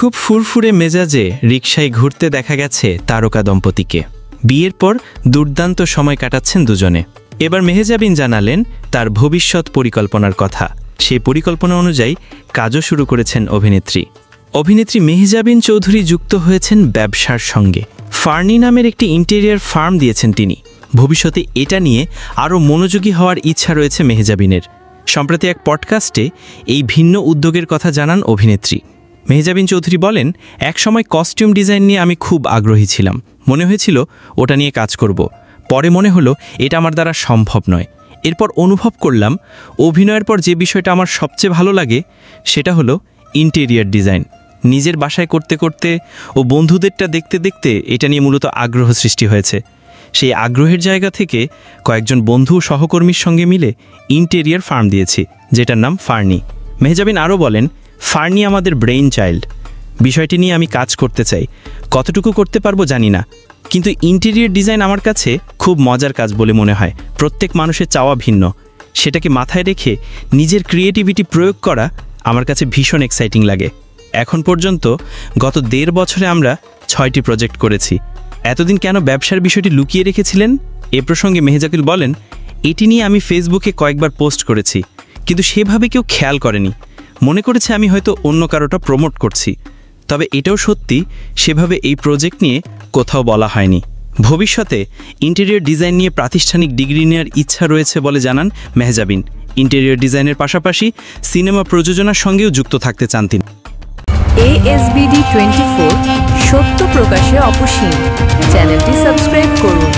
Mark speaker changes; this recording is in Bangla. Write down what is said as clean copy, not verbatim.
Speaker 1: খুব ফুরফুরে মেজাজে রিকশায় ঘুরতে দেখা গেছে তারকা দম্পতিকে। বিয়ের পর দুর্দান্ত সময় কাটাচ্ছেন দুজনে। এবার মেহজাবিন জানালেন তার ভবিষ্যৎ পরিকল্পনার কথা। সেই পরিকল্পনা অনুযায়ী কাজও শুরু করেছেন অভিনেত্রী মেহজাবিন চৌধুরী যুক্ত হয়েছেন ব্যবসার সঙ্গে। ফার্নি নামের একটি ইন্টেরিয়ার ফার্ম দিয়েছেন তিনি। ভবিষ্যতে এটা নিয়ে আরও মনোযোগী হওয়ার ইচ্ছা রয়েছে মেহজাবিনের। সম্প্রতি এক পডকাস্টে এই ভিন্ন উদ্যোগের কথা জানান অভিনেত্রী। মেহজাবিন চৌধুরী বলেন, একসময় কস্টিউম ডিজাইন নিয়ে আমি খুব আগ্রহী ছিলাম। মনে হয়েছিল ওটা নিয়ে কাজ করব। পরে মনে হলো এটা আমার দ্বারা সম্ভব নয়। এরপর অনুভব করলাম অভিনয়ের পর যে বিষয়টা আমার সবচেয়ে ভালো লাগে সেটা হলো ইন্টেরিয়ার ডিজাইন। নিজের বাসায় করতে করতে ও বন্ধুদেরটা দেখতে দেখতে এটা নিয়ে মূলত আগ্রহ সৃষ্টি হয়েছে। সেই আগ্রহের জায়গা থেকে কয়েকজন বন্ধু ও সহকর্মীর সঙ্গে মিলে ইন্টেরিয়ার ফার্ম দিয়েছি, যেটার নাম ফার্নি। মেহজাবিন আরও বলেন, ফার্নি আমাদের ব্রেইন চাইল্ড। বিষয়টি নিয়ে আমি কাজ করতে চাই। কতটুকু করতে পারবো জানি না, কিন্তু ইন্টেরিয়ার ডিজাইন আমার কাছে খুব মজার কাজ বলে মনে হয়। প্রত্যেক মানুষের চাওয়া ভিন্ন, সেটাকে মাথায় রেখে নিজের ক্রিয়েটিভিটি প্রয়োগ করা আমার কাছে ভীষণ এক্সাইটিং লাগে। এখন পর্যন্ত গত 1.5 বছরে আমরা 6টি প্রজেক্ট করেছি। এতদিন কেন ব্যবসার বিষয়টি লুকিয়ে রেখেছিলেন? এ প্রসঙ্গে মেহজাবিন বলেন, এটি নিয়ে আমি ফেসবুকে কয়েকবার পোস্ট করেছি, কিন্তু সেভাবে কেউ খেয়াল করেনি। মনে করেছে আমি হয়তো অন্য কারোটা প্রমোট করছি। তবে এটাও সত্যি, সেভাবে এই প্রজেক্ট নিয়ে কোথাও বলা হয়নি। ভবিষ্যতে ইন্টেরিয়র ডিজাইন নিয়ে প্রাতিষ্ঠানিক ডিগ্রি নেওয়ার ইচ্ছা রয়েছে বলে জানান মেহজাবিন। ইন্টেরিয়র ডিজাইনের পাশাপাশি সিনেমা প্রযোজনার সঙ্গেও যুক্ত থাকতে চান তিনি।
Speaker 2: ASBD24 সত্য প্রকাশে অপসীম। চ্যানেলটি সাবস্ক্রাইব করুন।